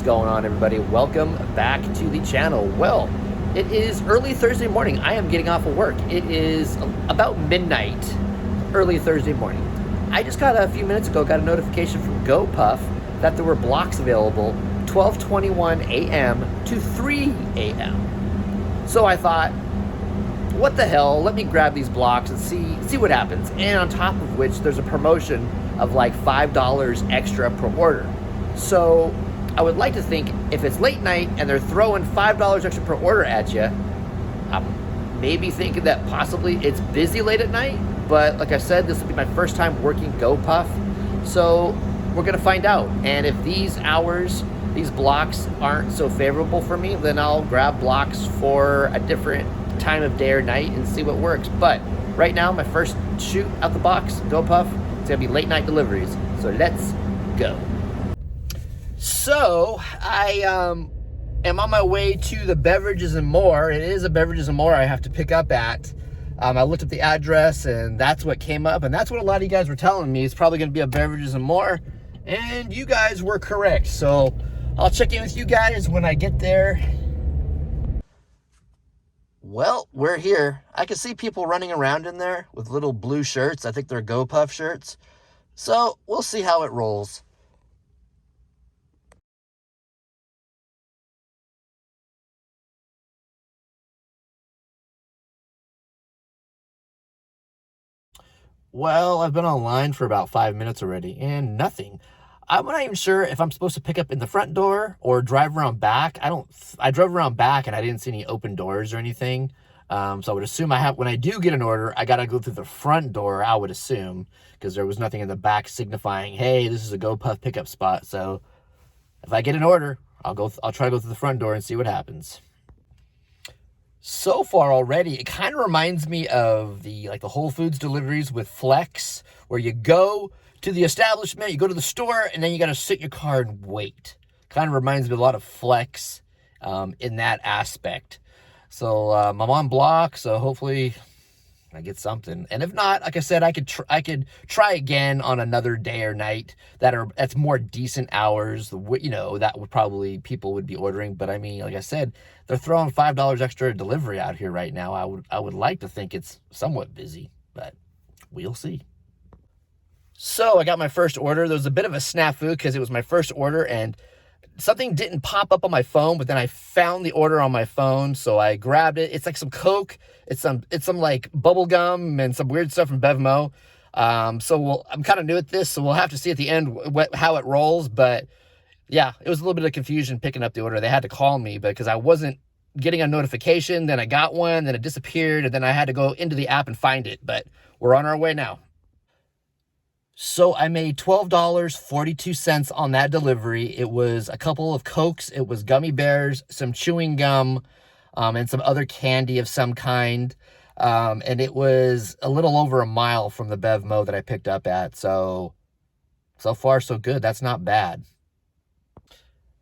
is going on, everybody? Welcome back to the channel. Well, it is early Thursday morning. I am getting off of work. It is about midnight, early Thursday morning. I just got a few minutes ago, got a notification from GoPuff that there were blocks available 12:21 a.m. to 3 a.m. So I thought, what the hell, let me grab these blocks and see what happens. And on top of which, there's a promotion of like $5 extra per order. So I would like to think if it's late night and they're throwing $5 extra per order at you, I'm maybe thinking that possibly it's busy late at night. But like I said, this will be my first time working GoPuff. So we're gonna find out. And if these hours, these blocks aren't so favorable for me, then I'll grab blocks for a different time of day or night and see what works. But right now, my first shoot out the box, GoPuff, it's gonna be late night deliveries. So let's go. So I am on my way to the Beverages and More. It is a Beverages and More I have to pick up at. I looked up the address and that's what came up, and that's what a lot of you guys were telling me. It's probably gonna be a Beverages and More, and you guys were correct. So I'll check in with you guys when I get there. Well, we're here. I can see people running around in there with little blue shirts. I think they're GoPuff shirts. So we'll see how it rolls. Well, I've been online for about 5 minutes already and nothing. I'm not even sure if I'm supposed to pick up in the front door or drive around back. I drove around back and I didn't see any open doors or anything. So I would assume when I do get an order, I got to go through the front door, I would assume, because there was nothing in the back signifying, hey, this is a GoPuff pickup spot. So if I get an order, I'll try to go through the front door and see what happens. So far already, it kind of reminds me of the Whole Foods deliveries with Flex, where you go to the establishment, you go to the store, and then you got to sit in your car and wait. Kind of reminds me a lot of Flex in that aspect. So I'm on block, so hopefully I get something. And if not, like I said, I could try again on another day or night that's more decent hours. That would probably people would be ordering. But I mean, like I said, they're throwing $5 extra delivery out here right now. I would like to think it's somewhat busy, but we'll see. So I got my first order. There was a bit of a snafu because it was my first order and something didn't pop up on my phone, but then I found the order on my phone, so I grabbed it. It's like some Coke, it's some like bubble gum and some weird stuff from Bevmo. I'm kind of new at this, so we'll have to see at the end how it rolls. But yeah, it was a little bit of confusion picking up the order. They had to call me because I wasn't getting a notification. Then I got one, then it disappeared, and then I had to go into the app and find it. But we're on our way now. So I made $12.42 on that delivery. It was a couple of Cokes, it was gummy bears, some chewing gum, and some other candy of some kind. And it was a little over a mile from the Bevmo that I picked up at. So far so good. That's not bad.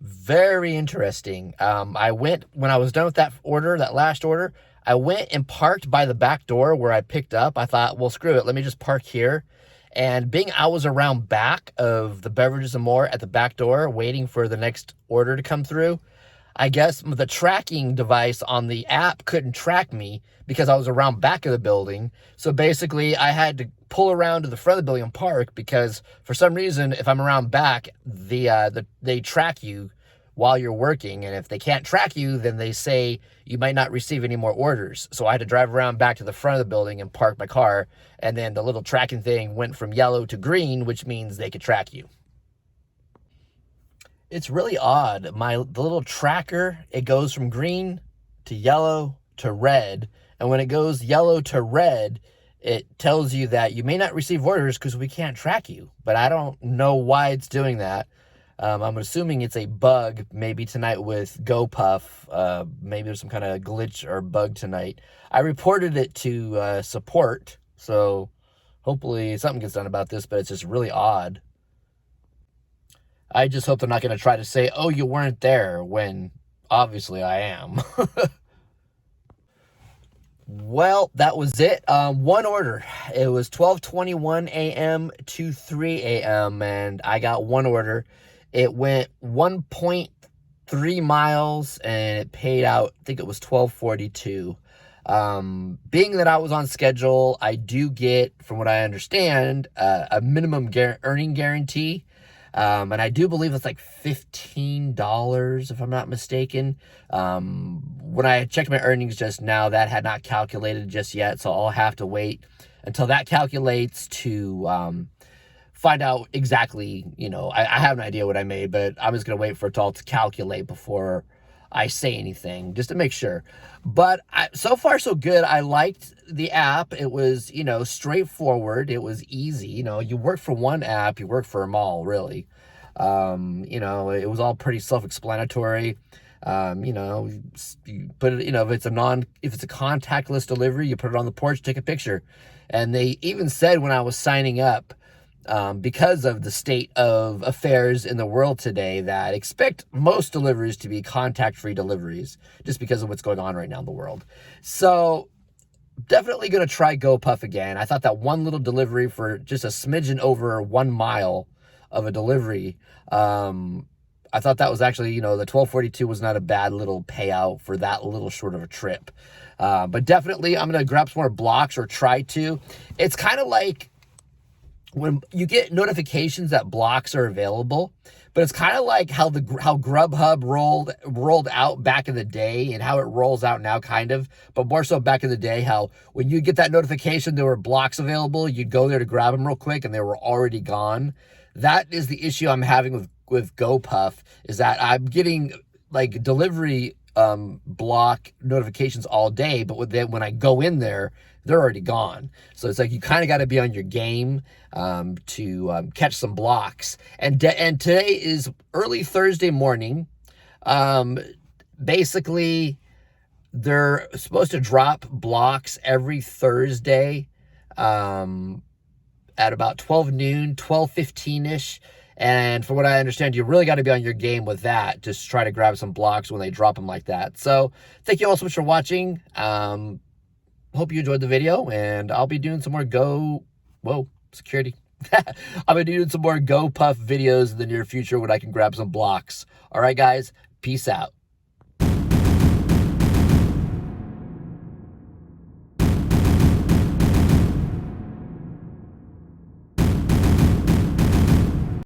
Very interesting. I went, when I was done with that last order, I went and parked by the back door where I picked up. I thought, well, screw it. Let me just park here. And being I was around back of the Beverages and More at the back door waiting for the next order to come through, I guess the tracking device on the app couldn't track me because I was around back of the building. So basically I had to pull around to the front of the building and park because for some reason, if I'm around back, they track you while you're working. And if they can't track you, then they say you might not receive any more orders. So I had to drive around back to the front of the building and park my car. And then the little tracking thing went from yellow to green, which means they could track you. It's really odd. The little tracker, it goes from green to yellow to red. And when it goes yellow to red, it tells you that you may not receive orders because we can't track you. But I don't know why it's doing that. I'm assuming it's a bug, maybe tonight with GoPuff. Maybe there's some kind of glitch or bug tonight. I reported it to support, so hopefully something gets done about this, but it's just really odd. I just hope they're not going to try to say, oh, you weren't there, when obviously I am. Well, that was it. One order. It was 12:21 a.m. to 3 a.m. and I got one order. It went 1.3 3 miles, and it paid out, I think it was $12.42. Being that I was on schedule, I do get, from what I understand, a minimum earning guarantee. And I do believe it's like $15, if I'm not mistaken. When I checked my earnings just now, that had not calculated just yet, so I'll have to wait until that calculates to find out exactly, I have an idea what I made, but I'm just going to wait for it all to calculate before I say anything, just to make sure. But so far, so good. I liked the app. It was, straightforward. It was easy. You work for one app, you work for them all, really. It was all pretty self-explanatory. You put it, if it's a contactless delivery, you put it on the porch, take a picture. And they even said when I was signing up, because of the state of affairs in the world today, that expect most deliveries to be contact-free deliveries, just because of what's going on right now in the world. So definitely going to try GoPuff again. I thought that one little delivery for just a smidgen over 1 mile of a delivery, I thought that was actually, the $12.42 was not a bad little payout for that little short of a trip. But definitely I'm going to grab some more blocks, or try to. It's kind of like when you get notifications that blocks are available, but it's kind of like how Grubhub rolled out back in the day, and how it rolls out now, kind of, but more so back in the day, how when you get that notification there were blocks available, you'd go there to grab them real quick and they were already gone. That is the issue I'm having with GoPuff, is that I'm getting like delivery block notifications all day, but when I go in there, they're already gone. So it's like you kind of got to be on your game to catch some blocks. And today is early Thursday morning. Basically, they're supposed to drop blocks every Thursday at about 12 noon, 12:15-ish. And from what I understand, you really got to be on your game with that. Just try to grab some blocks when they drop them like that. So thank you all so much for watching. Hope you enjoyed the video, and I'll be doing some more security. I'll be doing some more GoPuff videos in the near future when I can grab some blocks. All right, guys, peace out.